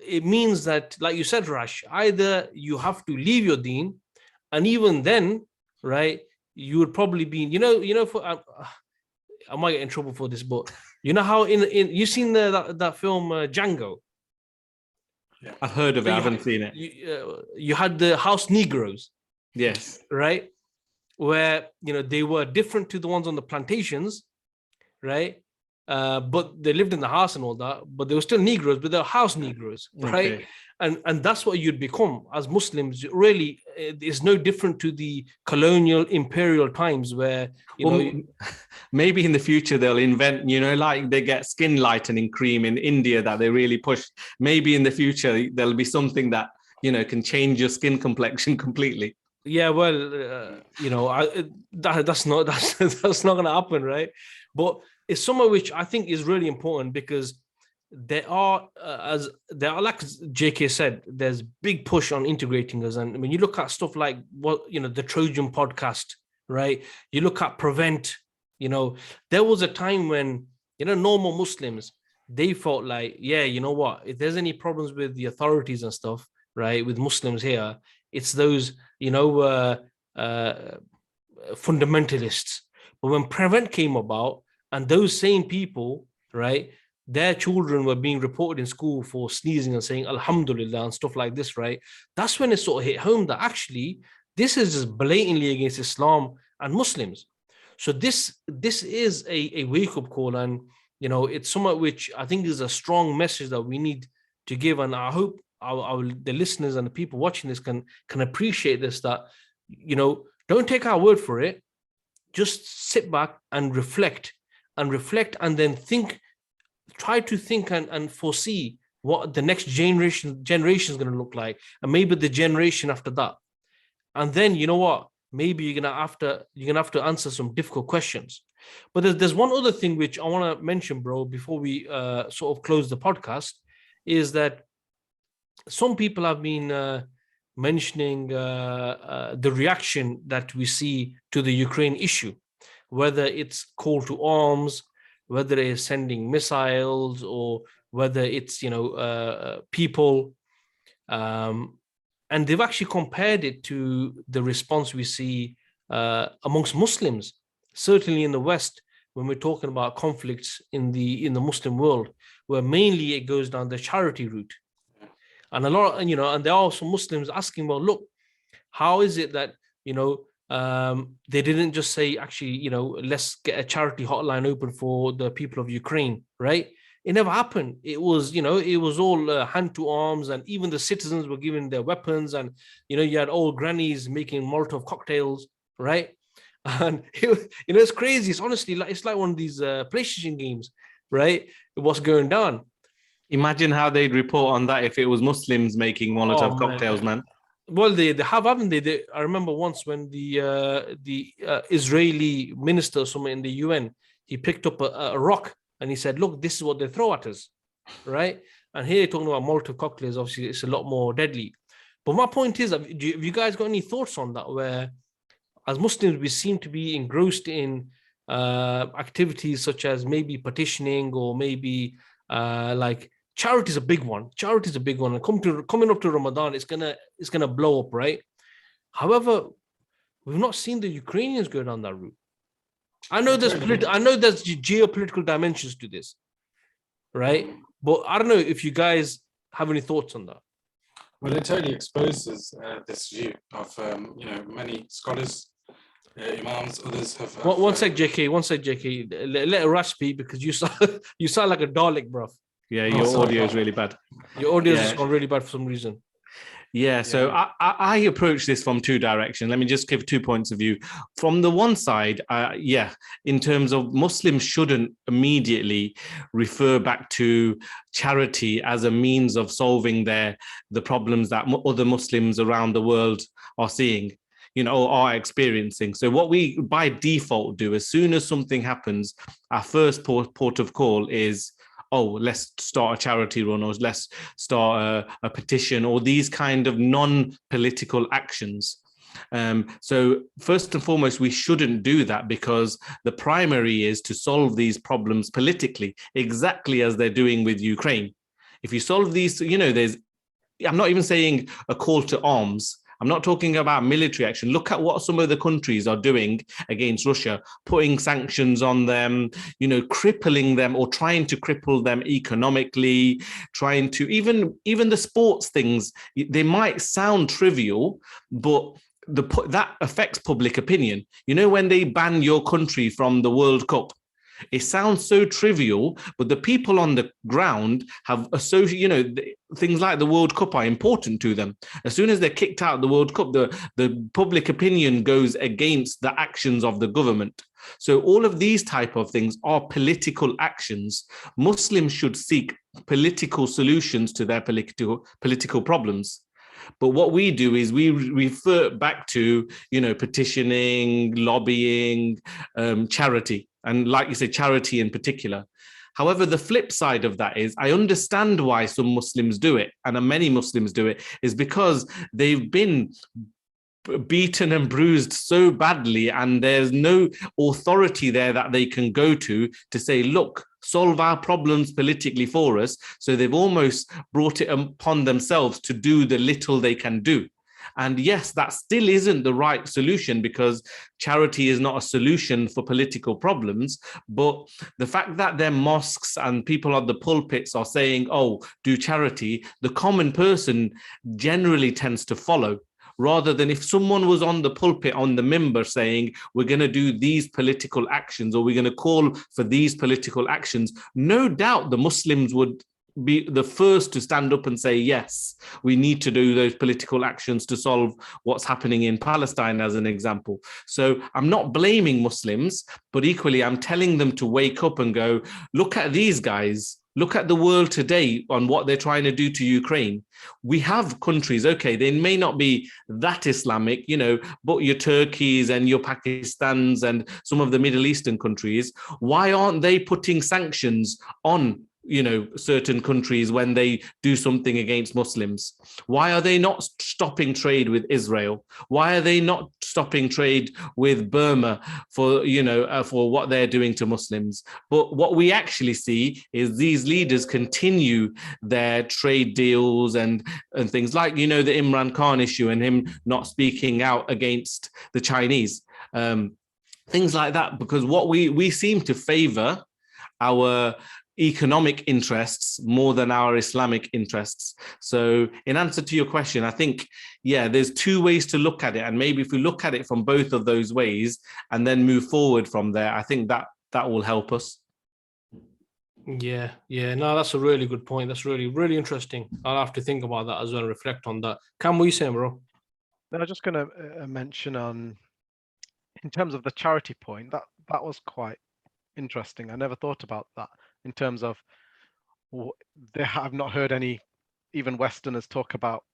it means that, like you said, Rash, either you have to leave your deen, and even then, right, you would probably be, you know, for I might get in trouble for this, but you know how in you seen that film Django? Yeah. I've heard of it. I haven't seen it. You had the house Negroes. Yes. Right. where, they were different to the ones on the plantations, right? But they lived in the house and all that, but they were still Negroes, but they're house Negroes, right? Okay. And that's what you'd become as Muslims. Really, it's no different to the colonial imperial times where, maybe in the future they'll invent, like they get skin lightening cream in India that they really push. Maybe in the future there'll be something that, can change your skin complexion completely. Yeah, well, that's not that's not going to happen, right? But it's something which I think is really important because there are, like JK said, there's big push on integrating us, and when you look at stuff like the Trojan podcast, right? You look at Prevent. There was a time when normal Muslims, they felt like, yeah, you know what? If there's any problems with the authorities and stuff, right, with Muslims here, it's those fundamentalists. But when Prevent came about, and those same people, right, their children were being reported in school for sneezing and saying Alhamdulillah and stuff like this, right? That's when it sort of hit home that actually this is just blatantly against Islam and Muslims. So this is a wake-up call, and it's something which I think is a strong message that we need to give. And I hope the listeners and the people watching this can appreciate this, that don't take our word for it. Just sit back and reflect, and then try to think and foresee what the next generation is going to look like, and maybe the generation after that. And then maybe you're gonna have to answer some difficult questions. But there's one other thing which I want to mention, bro, before we sort of close the podcast, is that some people have been mentioning the reaction that we see to the Ukraine issue, whether it's call to arms, whether it's sending missiles, or whether it's people, and they've actually compared it to the response we see amongst Muslims, certainly in the West, when we're talking about conflicts in the Muslim world, where mainly it goes down the charity route. And and there are some Muslims asking, well, look, how is it that they didn't just say, actually, let's get a charity hotline open for the people of Ukraine, right? It never happened. It was, it was all hand to arms, and even the citizens were given their weapons, and you had old grannies making Molotov cocktails, right? And it's crazy. It's honestly it's like one of these PlayStation games, right? What's going down? Imagine how they'd report on that if it was Muslims making Molotov cocktails, man. Well, they have, haven't they? I remember once when the Israeli minister or someone in the UN, he picked up a rock and he said, look, this is what they throw at us, right? And here talking about Molotov cocktails, obviously it's a lot more deadly. But my point is, have you guys got any thoughts on that, where as Muslims we seem to be engrossed in activities such as maybe petitioning, or maybe like charity is a big one. Charity is a big one. And coming up to Ramadan, it's gonna blow up, right? However, we've not seen the Ukrainians go down that route. I know there's geopolitical dimensions to this, right? But I don't know if you guys have any thoughts on that. Well, it totally exposes this view of many scholars, imams, others have. One sec, JK. Let Rash speak, because you sound like a Dalek, bro. Yeah, your audio is really bad. Your audio has gone really bad for some reason. Yeah, so I approach this from two directions. Let me just give 2 points of view. From the one side, in terms of Muslims shouldn't immediately refer back to charity as a means of solving the problems that other Muslims around the world are seeing, are experiencing. So what we by default do, as soon as something happens, our first port of call is, let's start a charity run, or let's start a petition, or these kind of non-political actions. So first and foremost, we shouldn't do that, because the primary is to solve these problems politically, exactly as they're doing with Ukraine. If you solve these, I'm not even saying a call to arms. I'm not talking about military action. Look at what some of the countries are doing against Russia, putting sanctions on them, crippling them, or trying to cripple them economically, trying to even the sports things. They might sound trivial, but that affects public opinion. You know, when they ban your country from the World Cup, it sounds so trivial, but the people on the ground have associated, you know, things like the World Cup are important to them. As soon as they're kicked out of the World Cup, the public opinion goes against the actions of the government. So all of these type of things are political actions. Muslims should seek political solutions to their political problems. But what we do is we revert back to, you know, petitioning, lobbying, charity. And like you said, charity in particular. However, the flip side of that is I understand why some Muslims do it, and many Muslims do it, is because they've been beaten and bruised so badly, and there's no authority there that they can go to say, look, solve our problems politically for us. So they've almost brought it upon themselves to do the little they can do. And yes, that still isn't the right solution, because charity is not a solution for political problems. But the fact that their mosques and people on the pulpits are saying, oh, do charity, the common person generally tends to follow. Rather than if someone was on the pulpit, on the mimbar saying, we're going to do these political actions, or we're going to call for these political actions, no doubt the Muslims would be the first to stand up and say, yes, we need to do those political actions to solve what's happening in Palestine, as an example. So I'm not blaming Muslims, but equally I'm telling them to wake up and go, look at these guys. Look at the world today on what they're trying to do to Ukraine. We have countries, okay, they may not be that Islamic, you know, but your Turkeys and your Pakistans and some of the Middle Eastern countries, why aren't they putting sanctions on, you know, certain countries when they do something against Muslims? Why are they not stopping trade with Israel? Why are they not stopping trade with Burma for, you know, for what they're doing to Muslims? But what we actually see is these leaders continue their trade deals and things like, you know, the Imran Khan issue and him not speaking out against the Chinese, things like that, because what we seem to favor our economic interests more than our Islamic interests. So in answer to your question, I think, yeah, there's two ways to look at it. And maybe if we look at it from both of those ways and then move forward from there, I think that will help us. Yeah, no, that's a really good point. That's really, really interesting. I'll have to think about that as well, reflect on that. Cam, what are you saying, bro? I was just going to mention in terms of the charity point, that was quite interesting. I never thought about that in terms of, they have not heard any, even Westerners, talk about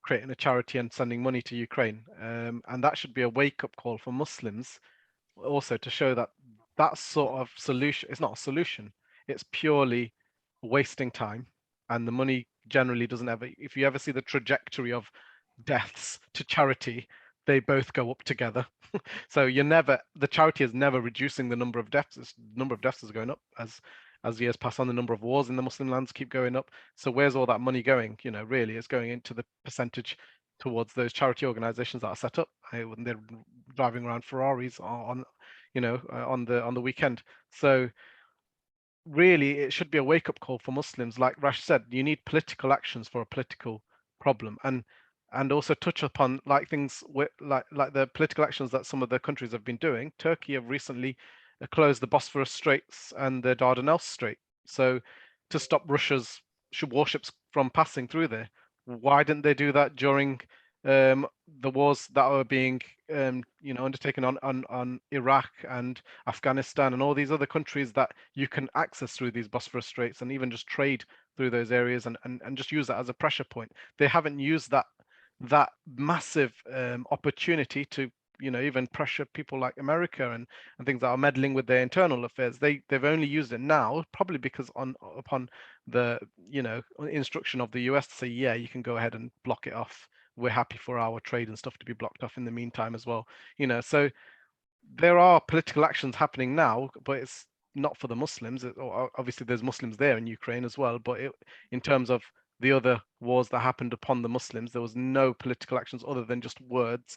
creating a charity and sending money to Ukraine. And that should be a wake-up call for Muslims also, to show that that sort of solution is not a solution. It's purely wasting time, and the money generally doesn't ever, if you ever see the trajectory of deaths to charity, they both go up together. So the charity is never reducing the number of deaths. The number of deaths is going up as years pass on. The number of wars in the Muslim lands keep going up. So where's all that money going? You know, really, it's going into the percentage towards those charity organizations that are set up when they're driving around Ferraris on the weekend. So really, it should be a wake-up call for Muslims. Like Rash said, you need political actions for a political problem, and also touch upon like things like the political actions that some of the countries have been doing. Turkey have recently closed the Bosphorus Straits and the Dardanelles Strait, so to stop Russia's warships from passing through there. Why didn't they do that during the wars that were being undertaken on Iraq and Afghanistan and all these other countries that you can access through these Bosphorus Straits, and even just trade through those areas and just use that as a pressure point? They haven't used that massive opportunity to even pressure people like America and things that are meddling with their internal affairs. They've only used it now, probably because upon the instruction of the US to say, yeah, you can go ahead and block it off. We're happy for our trade and stuff to be blocked off in the meantime as well. So there are political actions happening now, but it's not for the Muslims. Obviously, there's Muslims there in Ukraine as well, but in terms of the other wars that happened upon the Muslims, there was no political actions other than just words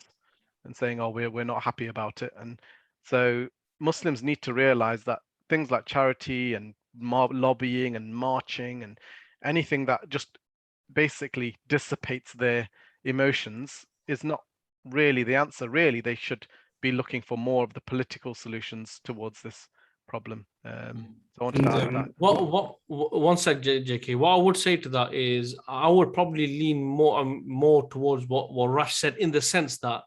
and saying, oh, we're not happy about it. And so Muslims need to realize that things like charity and lobbying and marching and anything that just basically dissipates their emotions is not really the answer. Really, they should be looking for more of the political solutions towards this problem. So I wanted to ask that. One sec, JK. What I would say to that is I would probably lean more towards what Rash said, in the sense that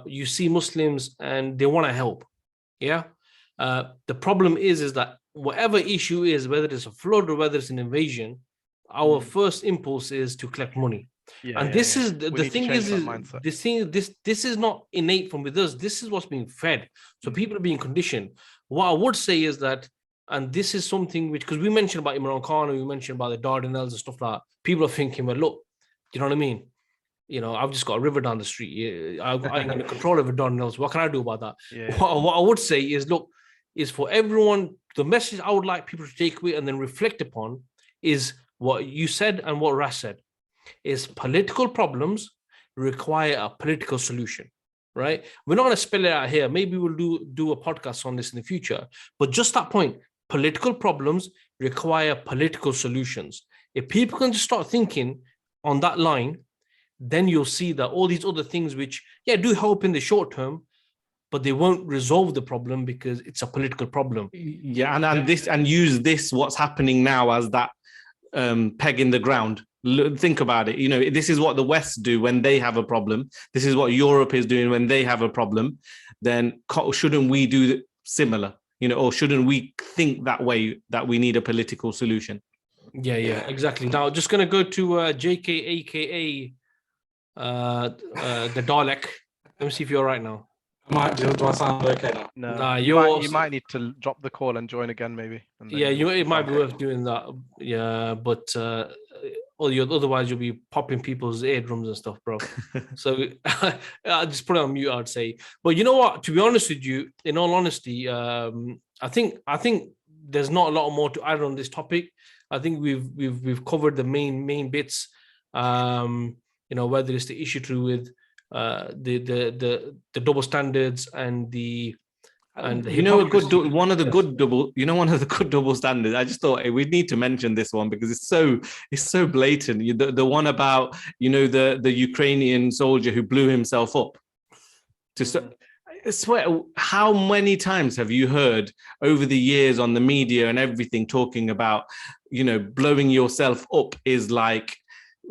you see Muslims and they want to help. Yeah. The problem is that whatever issue is, whether it's a flood or whether it's an invasion, our first impulse is to collect money. And this is the thing is this is not innate from with us. This is what's being fed. So people are being conditioned. What I would say is that, and this is something which, because we mentioned about Imran Khan, and we mentioned about the Dardanelles and stuff like that, people are thinking, well, look, you know what I mean? You know, I've just got a river down the street. I ain't going to control over Dardanelles. What can I do about that? Yeah. What I would say is, look, is for everyone, the message I would like people to take away and then reflect upon is what you said and what Ras said, is political problems require a political solution, right? We're not going to spell it out here. Maybe we'll do a podcast on this in the future. But just that point, political problems require political solutions. If people can just start thinking on that line, then you'll see that all these other things which, do help in the short term, but they won't resolve the problem because it's a political problem. Yeah, and use this, what's happening now, as that peg in the ground. Think about it. You know, this is what the West do when they have a problem. This is what Europe is doing when they have a problem. Then shouldn't we do similar? You know, or shouldn't we think that way, that we need a political solution? Yeah, exactly. Now, just going to go to JK, aka the Dalek. Let me see if you're right now. Do I sound okay now? No, you might need to drop the call and join again, maybe. It might be worth doing that. Yeah, but otherwise you'll be popping people's eardrums and stuff, bro. So I just put it on mute, I'd say. But you know what? To be honest with you, in all honesty, I think there's not a lot more to add on this topic. I think we've covered the main bits. You know, whether it's the issue to do with the double standards and the one of the good double standards. I just thought, hey, we need to mention this one because it's so blatant. The one about, you know, the Ukrainian soldier who blew himself up. I swear, how many times have you heard over the years on the media and everything talking about, you know, blowing yourself up is like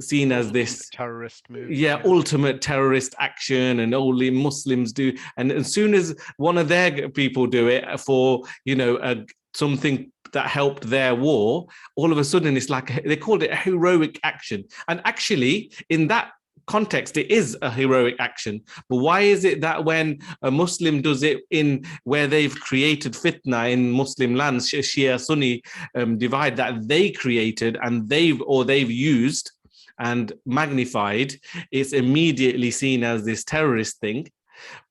seen as this terrorist move, ultimate terrorist action, and only Muslims do. And as soon as one of their people do it for, you know, something that helped their war, all of a sudden it's like they called it a heroic action. And actually, in that context, it is a heroic action. But why is it that when a Muslim does it in where they've created fitna in Muslim lands, Shia Sunni divide that they created and they've used and magnified, it's immediately seen as this terrorist thing.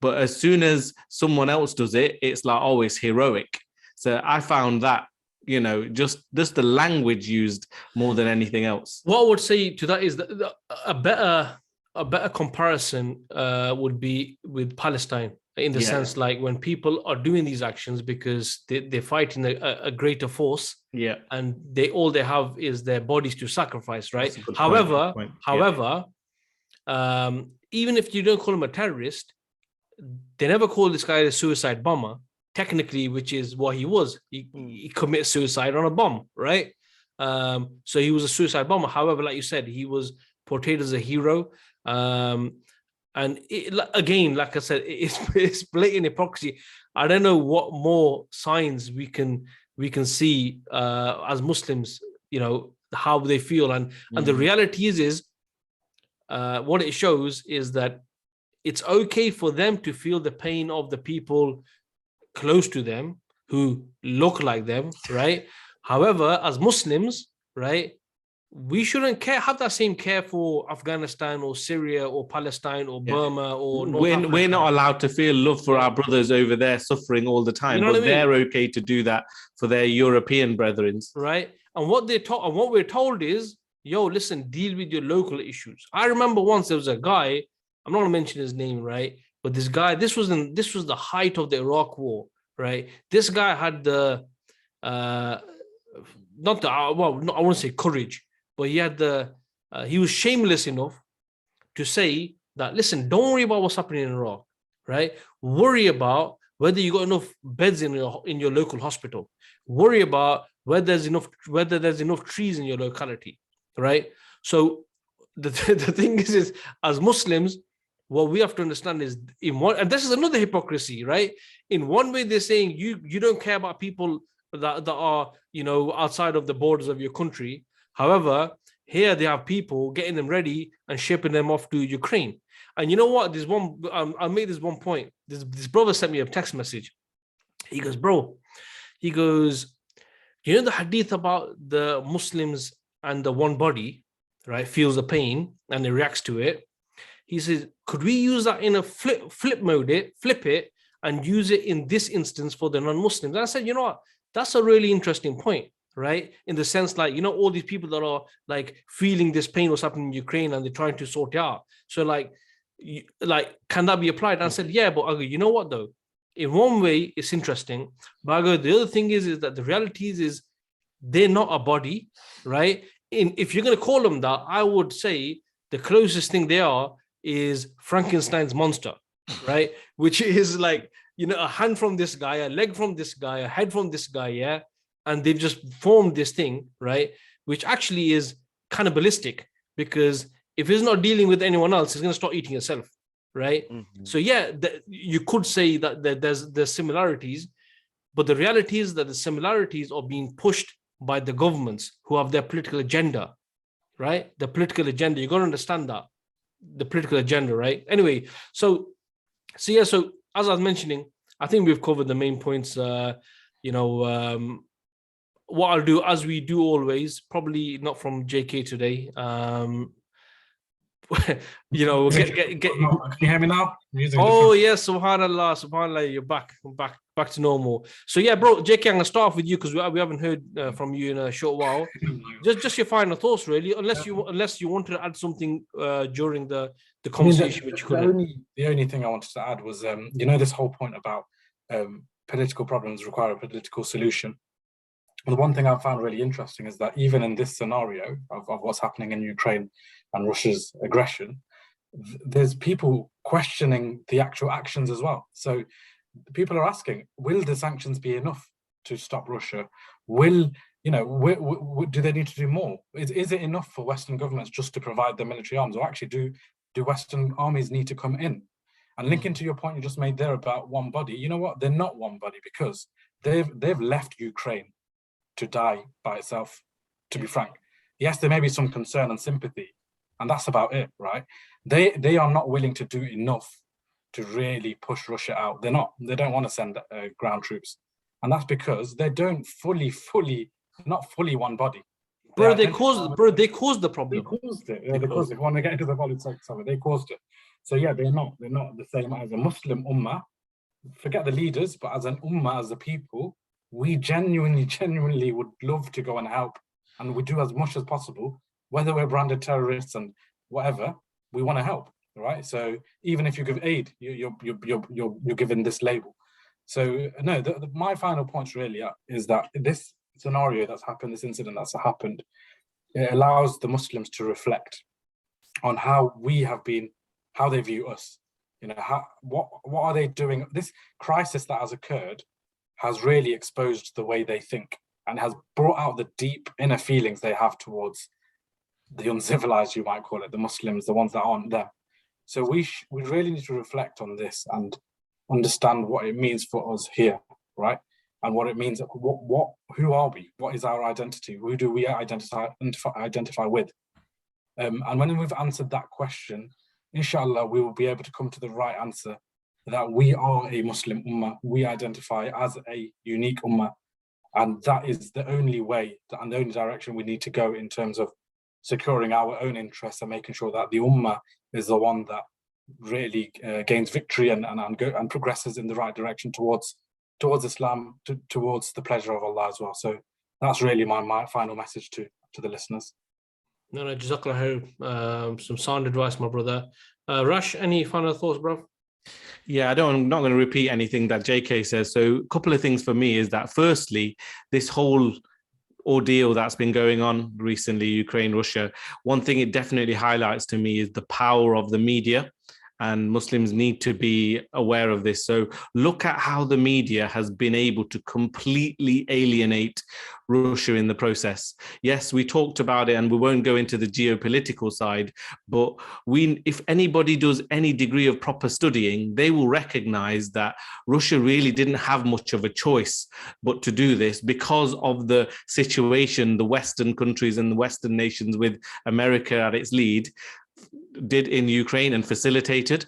But as soon as someone else does it, it's like, oh, it's heroic. So I found that, you know, just the language used more than anything else. What I would say to that is that a better comparison would be with Palestine, in the sense like when people are doing these actions because they're fighting a greater force, and all they have is their bodies to sacrifice, right? However, even if you don't call him a terrorist, they never call this guy a suicide bomber, technically, which is what he was. He committed suicide on a bomb, right? So he was a suicide bomber. However, like you said, he was portrayed as a hero. And again, like I said, it's blatant hypocrisy. I don't know what more signs we can see as Muslims, you know, how they feel. And the reality is what it shows is that it's okay for them to feel the pain of the people close to them who look like them, right? However, as Muslims, right, we shouldn't have that same care for Afghanistan or Syria or Palestine or Burma or North Africa. We're not allowed to feel love for our brothers over there suffering all the time, but they're okay to do that for their European brethren. Right. And what we're told is, yo, listen, deal with your local issues. I remember once there was a guy, I'm not gonna mention his name, right? But this guy, this was the height of the Iraq war, right? This guy had I won't say courage, but he had he was shameless enough to say that, listen, don't worry about what's happening in Iraq, right? Worry about whether you got enough beds in your local hospital. Worry about whether there's enough trees in your locality, right? So the thing is as Muslims, what we have to understand is and this is another hypocrisy, right? In one way, they're saying you don't care about people that are, outside of the borders of your country. However, here they have people getting them ready and shipping them off to Ukraine. And you know what? There's one, I'll make this one point. This brother sent me a text message. He goes, bro, you know the hadith about the Muslims and the one body, right, feels the pain and it reacts to it. He says, could we use that in a flip it and use it in this instance for the non-Muslims? And I said, you know what? That's a really interesting point, right? In the sense, like, all these people that are like feeling this pain, what's happening in Ukraine, and they're trying to sort it out. So like, can that be applied? And I said, yeah, but I go, you know what though? In one way, it's interesting. But I go, the other thing is that the reality is they're not a body, right? If you're going to call them that, I would say the closest thing they are is Frankenstein's monster, right? Which is like, a hand from this guy, a leg from this guy, a head from this guy, yeah? And they've just formed this thing, right? Which actually is cannibalistic, because if he's not dealing with anyone else, he's going to start eating himself, right? Mm-hmm. So yeah, you could say that there's similarities, but the reality is that the similarities are being pushed by the governments who have their political agenda, right? The political agenda, you got to understand that. The political agenda, right? Anyway, so as I was mentioning, I think we've covered the main points. What I'll do, as we do always, probably not from JK today. Can you hear me now? Yes, subhanallah, you're back to normal. So yeah, bro, JK, I'm gonna start off with you because we haven't heard from you in a short while. just your final thoughts, really, unless you wanted to add something during the conversation, which you couldn't. The only thing I wanted to add was this whole point about political problems require a political solution. And the one thing I found really interesting is that even in this scenario of what's happening in Ukraine and Russia's aggression, there's people questioning the actual actions as well. So people are asking, will the sanctions be enough to stop Russia? Do they need to do more? Is it enough for Western governments just to provide the military arms, or actually do Western armies need to come in? And linking to your point you just made there about one body, you know what? They're not one body, because they've left Ukraine to die by itself, to be frank. Yes, there may be some concern and sympathy, and that's about it, right? They are not willing to do enough to really push Russia out. They don't want to send ground troops. And that's because they don't not fully one body. Bro, they caused the problem. They caused it. Yeah, they caused it. When they get into the politics of it, they caused it. So yeah, they're not the same as a Muslim ummah. Forget the leaders, but as an ummah, as a people, we genuinely would love to go and help, and we do as much as possible, whether we're branded terrorists and whatever. We want to help, right? So even if you give aid, you're given this label. So no, my final points really is that this scenario that's happened, this incident that's happened, it allows the Muslims to reflect on how we have been, how they view us. What are they doing? This crisis that has occurred has really exposed the way they think and has brought out the deep inner feelings they have towards the uncivilized, you might call it, the Muslims, the ones that aren't them. So we really need to reflect on this and understand what it means for us here, right? And what it means, who are we? What is our identity? Who do we identify with? And when we've answered that question, inshallah, we will be able to come to the right answer, that we are a Muslim ummah. We identify as a unique ummah. And that is the only way and the only direction we need to go in terms of securing our own interests and making sure that the ummah is the one that really gains victory and progresses in the right direction towards Islam, towards the pleasure of Allah as well. So that's really my final message to the listeners. No, Jazakallah, some sound advice, my brother. Rash, any final thoughts, bro? Yeah, I'm not going to repeat anything that JK says. So a couple of things for me is that, firstly, this whole ordeal that's been going on recently, Ukraine, Russia, one thing it definitely highlights to me is the power of the media and Muslims need to be aware of this. So look at how the media has been able to completely alienate Russia in the process. Yes, we talked about it, and we won't go into the geopolitical side, but if anybody does any degree of proper studying, they will recognize that Russia really didn't have much of a choice but to do this because of the situation the Western countries and the Western nations with America at its lead did in Ukraine and facilitated.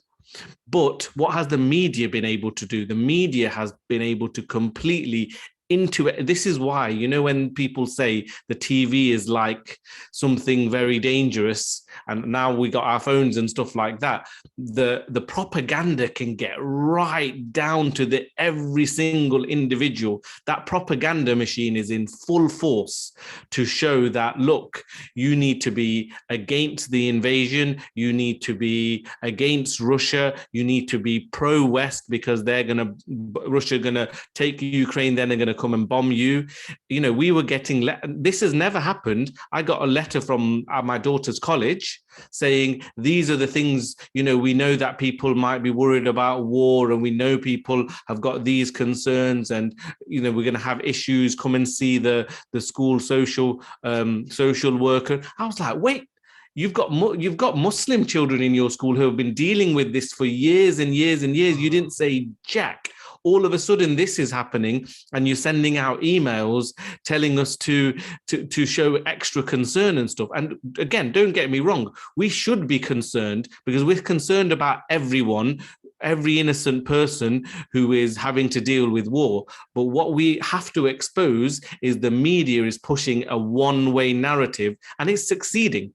But what has the media been able to do? The media has been able to completely into it. This is why, when people say the TV is like something very dangerous, and now we got our phones and stuff like that, the propaganda can get right down to the every single individual. That propaganda machine is in full force to show that, look, you need to be against the invasion, you need to be against Russia, you need to be pro-West because Russia gonna take Ukraine, then they're gonna come and bomb you. We were getting, this has never happened. I got a letter from my daughter's college saying, these are the things, we know that people might be worried about war, and we know people have got these concerns, and, we're going to have issues, come and see the school social worker. I was like, wait, you've got Muslim children in your school who have been dealing with this for years and years and years. You didn't say jack. All of a sudden this is happening, and you're sending out emails telling us to show extra concern and stuff. And again, don't get me wrong, we should be concerned because we're concerned about everyone, every innocent person who is having to deal with war. But what we have to expose is the media is pushing a one-way narrative, and it's succeeding.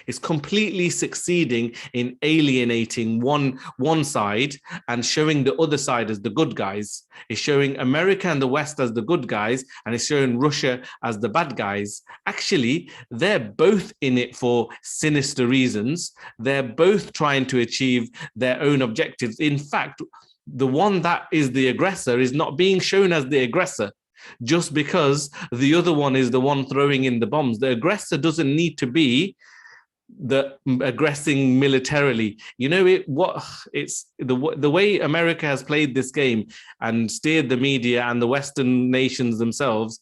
It's completely succeeding in alienating one side and showing the other side as the good guys. It's showing America and the West as the good guys, and it's showing Russia as the bad guys. Actually, they're both in it for sinister reasons. They're both trying to achieve their own objectives. In fact, the one that is the aggressor is not being shown as the aggressor just because the other one is the one throwing in the bombs. The aggressor doesn't need to be the aggressing militarily. It's the way America has played this game and steered the media and the Western nations themselves.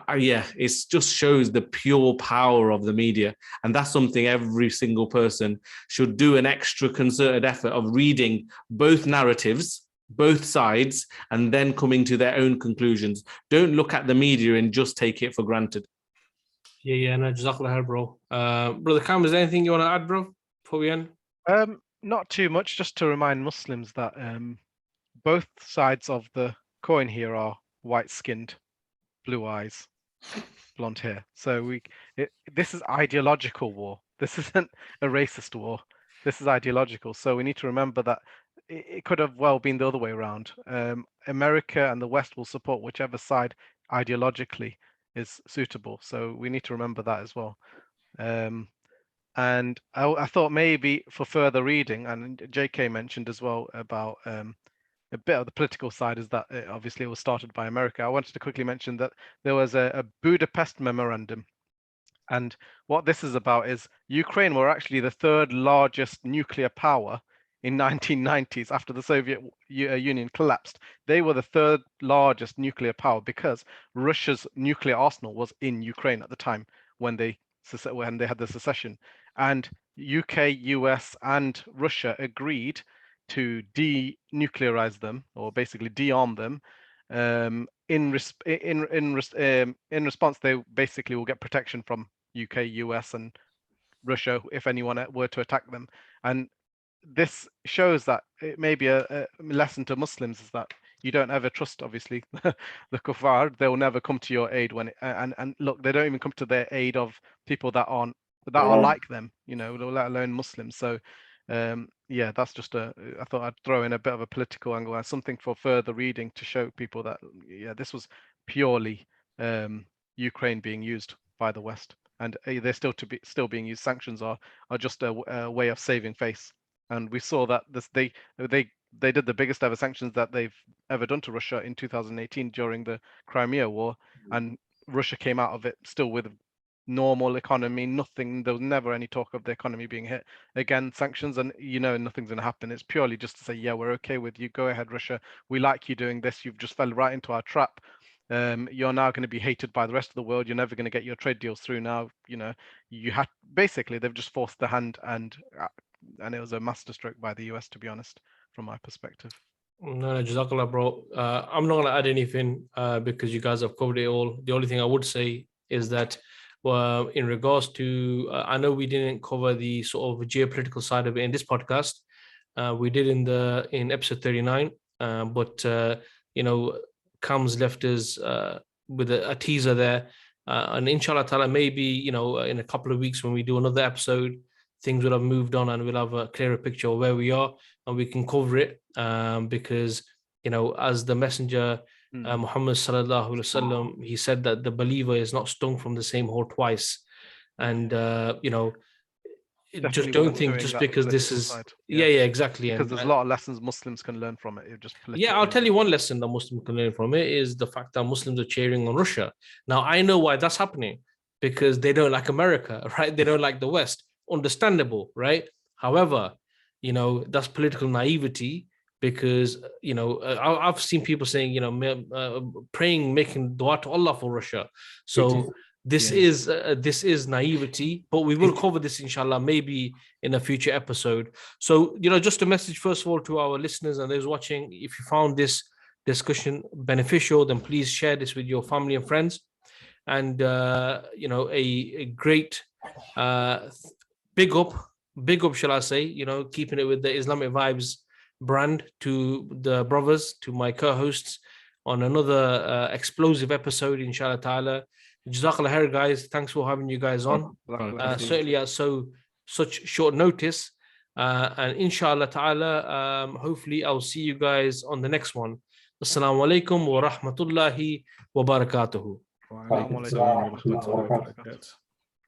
It just shows the pure power of the media, and that's something every single person should do an extra concerted effort of reading both narratives, both sides, and then coming to their own conclusions. Don't look at the media and just take it for granted. Yeah, no, Jazakallah khair, bro. Brother Cam, is there anything you want to add, bro, before we end? Not too much, just to remind Muslims that both sides of the coin here are white-skinned, blue eyes, blonde hair. So this is ideological war. This isn't a racist war. This is ideological. So we need to remember that it could have well been the other way around. America and the West will support whichever side ideologically is suitable. So we need to remember that as well. And I thought maybe for further reading, and JK mentioned as well about a bit of the political side, is that obviously it was started by America. I wanted to quickly mention that there was a Budapest memorandum. And what this is about is Ukraine were actually the third largest nuclear power in 1990s after the Soviet Union collapsed. They were the third largest nuclear power because Russia's nuclear arsenal was in Ukraine at the time when they had the secession. And UK, US, and Russia agreed to denuclearize them, or basically de-arm them. In response, they basically will get protection from UK, US, and Russia if anyone were to attack them. And this shows that it may be a lesson to Muslims, is that you don't ever trust, obviously, the kuffar. They will never come to your aid when and look, they don't even come to their aid of people that are like them, let alone Muslims. So yeah, that's just I thought I'd throw in a bit of a political angle and something for further reading to show people that this was purely Ukraine being used by the West, and they're still being used. Sanctions are just a way of saving face. And we saw that they did the biggest ever sanctions that they've ever done to Russia in 2018 during the Crimea War, and Russia came out of it still with normal economy, nothing. There was never any talk of the economy being hit. Again, sanctions, and nothing's going to happen. It's purely just to say, yeah, we're okay with you. Go ahead, Russia. We like you doing this. You've just fell right into our trap. You're now going to be hated by the rest of the world. You're never going to get your trade deals through now. You had basically they've just forced the hand, and it was a masterstroke by the US, to be honest, from my perspective. No, Jazakallah, bro. I'm not going to add anything because you guys have covered it all. The only thing I would say is that in regards to, I know we didn't cover the sort of geopolitical side of it in this podcast. We did in episode 39, but Kam's left us with a teaser there. And inshallah ta'ala, maybe, in a couple of weeks when we do another episode, things will have moved on and we'll have a clearer picture of where we are and we can cover it because, as the messenger, Muhammad sallallahu alaihi wasallam, he said that the believer is not stung from the same hole twice. And, just don't think just because this is, yeah, exactly. Because there's a lot of lessons Muslims can learn from it. I'll tell you one lesson that Muslims can learn from it is the fact that Muslims are cheering on Russia. Now, I know why that's happening, because they don't like America, right? They don't like the West. Understandable, right? However, that's political naivety because, I've seen people saying, praying, making dua to Allah for Russia. So this is naivety, but we will cover this, inshallah, maybe in a future episode. So, just a message, first of all, to our listeners and those watching, if you found this discussion beneficial, then please share this with your family and friends. And, a great big up, shall I say, keeping it with the Islamic Vibes brand to the brothers, to my co-hosts on another explosive episode, inshallah ta'ala. Jazakallah khair, guys. Thanks for having you guys on. Certainly at such short notice. And inshallah ta'ala, hopefully I'll see you guys on the next one. Assalamu alaikum wa rahmatullahi wa barakatuhu. Wa alaikum assalam wa rahmatullahi wa barakatuh.